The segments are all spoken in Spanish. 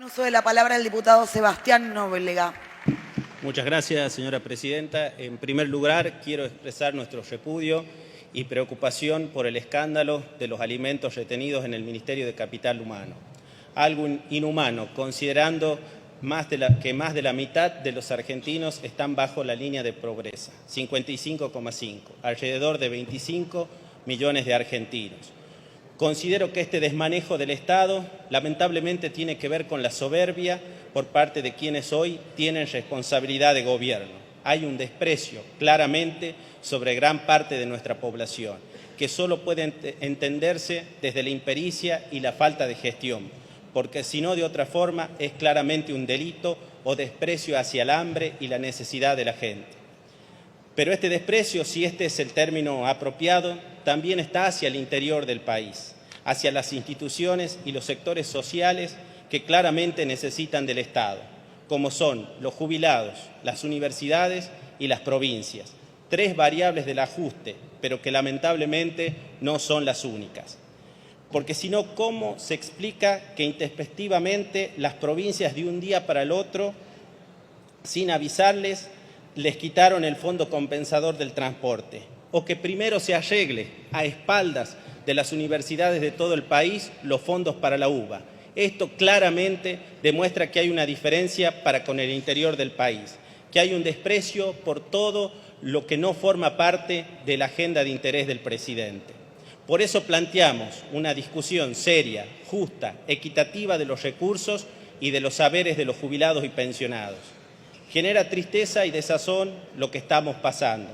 Uso de la palabra el diputado Sebastián Nóbrega. Muchas gracias, señora presidenta. En primer lugar, quiero expresar nuestro repudio y preocupación por el escándalo de los alimentos retenidos en el Ministerio de Capital Humano. Algo inhumano, considerando que más de la mitad de los argentinos están bajo la línea de pobreza, 55,5, alrededor de 25 millones de argentinos. Considero que este desmanejo del Estado lamentablemente tiene que ver con la soberbia por parte de quienes hoy tienen responsabilidad de gobierno. Hay un desprecio claramente sobre gran parte de nuestra población, que solo puede entenderse desde la impericia y la falta de gestión, porque si no de otra forma es claramente un delito o desprecio hacia el hambre y la necesidad de la gente. Pero este desprecio, si este es el término apropiado, también está hacia el interior del país, hacia las instituciones y los sectores sociales que claramente necesitan del Estado, como son los jubilados, las universidades y las provincias. Tres variables del ajuste, pero que lamentablemente no son las únicas. Porque si no, ¿cómo se explica que intempestivamente las provincias de un día para el otro, sin avisarles, les quitaron el fondo compensador del transporte? O que primero se arregle a espaldas de las universidades de todo el país los fondos para la UBA. Esto claramente demuestra que hay una diferencia para con el interior del país, que hay un desprecio por todo lo que no forma parte de la agenda de interés del presidente. Por eso planteamos una discusión seria, justa, equitativa de los recursos y de los saberes de los jubilados y pensionados. Genera tristeza y desazón lo que estamos pasando.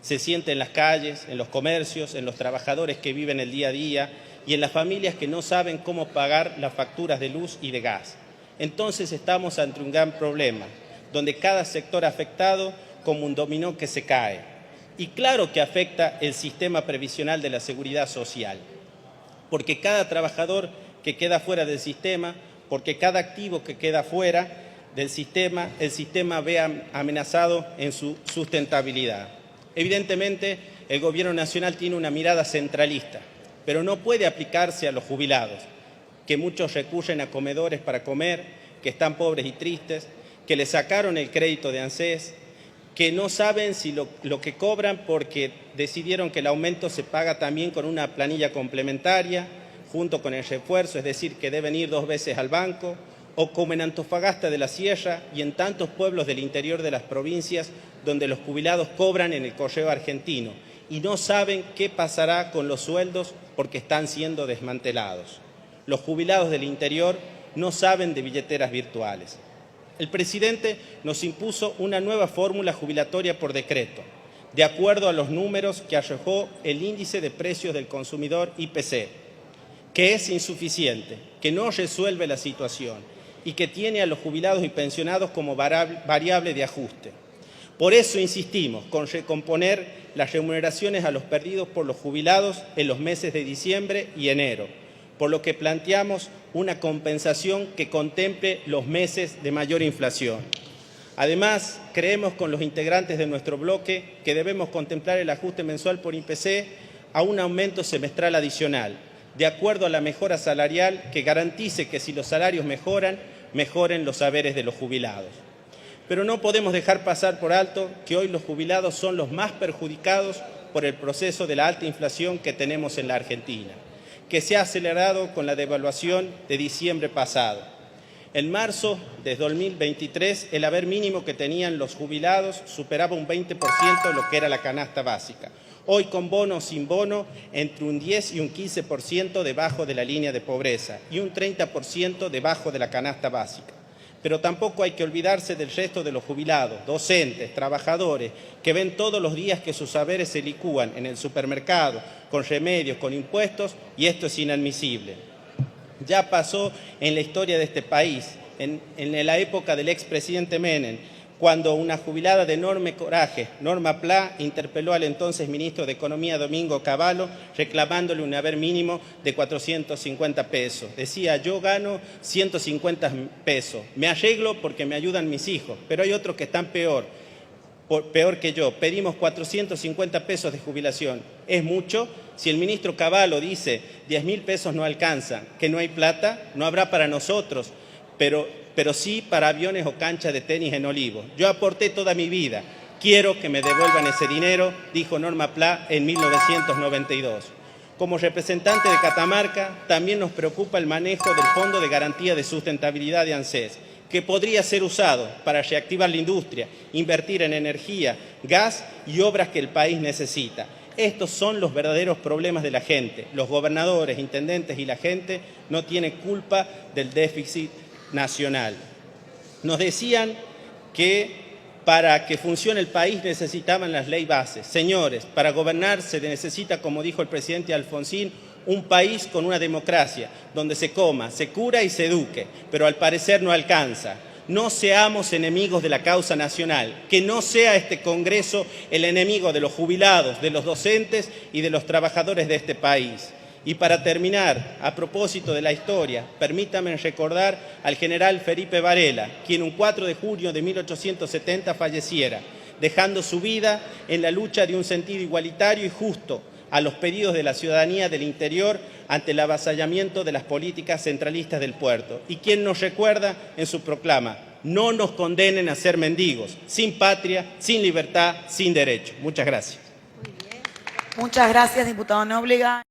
Se siente en las calles, en los comercios, en los trabajadores que viven el día a día y en las familias que no saben cómo pagar las facturas de luz y de gas. Entonces estamos ante un gran problema, donde cada sector afectado como un dominó que se cae. Y claro que afecta el sistema previsional de la seguridad social, porque cada trabajador que queda fuera del sistema, porque cada activo que queda fuera del sistema, el sistema ve amenazado en su sustentabilidad. Evidentemente, el Gobierno Nacional tiene una mirada centralista, pero no puede aplicarse a los jubilados, que muchos recurren a comedores para comer, que están pobres y tristes, que le sacaron el crédito de ANSES, que no saben si lo que cobran porque decidieron que el aumento se paga también con una planilla complementaria, junto con el refuerzo, es decir, que deben ir 2 veces al banco, o como en Antofagasta de la Sierra y en tantos pueblos del interior de las provincias donde los jubilados cobran en el correo argentino y no saben qué pasará con los sueldos porque están siendo desmantelados. Los jubilados del interior no saben de billeteras virtuales. El presidente nos impuso una nueva fórmula jubilatoria por decreto, de acuerdo a los números que arrojó el índice de precios del consumidor IPC, que es insuficiente, que no resuelve la situación y que tiene a los jubilados y pensionados como variable de ajuste. Por eso insistimos con recomponer las remuneraciones a los perdidos por los jubilados en los meses de diciembre y enero, por lo que planteamos una compensación que contemple los meses de mayor inflación. Además, creemos con los integrantes de nuestro bloque que debemos contemplar el ajuste mensual por IPC a un aumento semestral adicional, de acuerdo a la mejora salarial que garantice que si los salarios mejoran, mejoren los saberes de los jubilados. Pero no podemos dejar pasar por alto que hoy los jubilados son los más perjudicados por el proceso de la alta inflación que tenemos en la Argentina, que se ha acelerado con la devaluación de diciembre pasado. En marzo de 2023, el haber mínimo que tenían los jubilados superaba un 20% lo que era la canasta básica. Hoy, con bono o sin bono, entre un 10 y un 15% debajo de la línea de pobreza y un 30% debajo de la canasta básica. Pero tampoco hay que olvidarse del resto de los jubilados, docentes, trabajadores, que ven todos los días que sus saberes se licúan en el supermercado, con remedios, con impuestos, y esto es inadmisible. Ya pasó en la historia de este país, en la época del expresidente Menem, cuando una jubilada de enorme coraje, Norma Pla, interpeló al entonces ministro de Economía, Domingo Cavallo, reclamándole un haber mínimo de 450 pesos. Decía, yo gano 150 pesos, me arreglo porque me ayudan mis hijos, pero hay otros que están peor que yo. Pedimos 450 pesos de jubilación. ¿Es mucho? Si el ministro Cavallo dice 10.000 pesos no alcanza, que no hay plata, no habrá para nosotros. pero sí para aviones o canchas de tenis en Olivos. Yo aporté toda mi vida. Quiero que me devuelvan ese dinero, dijo Norma Pla en 1992. Como representante de Catamarca, también nos preocupa el manejo del Fondo de Garantía de Sustentabilidad de ANSES, que podría ser usado para reactivar la industria, invertir en energía, gas y obras que el país necesita. Estos son los verdaderos problemas de la gente. Los gobernadores, intendentes y la gente no tienen culpa del déficit nacional. Nos decían que para que funcione el país necesitaban las leyes bases. Señores, para gobernar se necesita, como dijo el presidente Alfonsín, un país con una democracia, donde se coma, se cura y se eduque, pero al parecer no alcanza. No seamos enemigos de la causa nacional, que no sea este Congreso el enemigo de los jubilados, de los docentes y de los trabajadores de este país. Y para terminar, a propósito de la historia, permítanme recordar al general Felipe Varela, quien un 4 de junio de 1870 falleciera, dejando su vida en la lucha de un sentido igualitario y justo a los pedidos de la ciudadanía del interior ante el avasallamiento de las políticas centralistas del puerto. Y quien nos recuerda en su proclama: no nos condenen a ser mendigos, sin patria, sin libertad, sin derecho. Muchas gracias. Muchas gracias, diputado Nóbrega.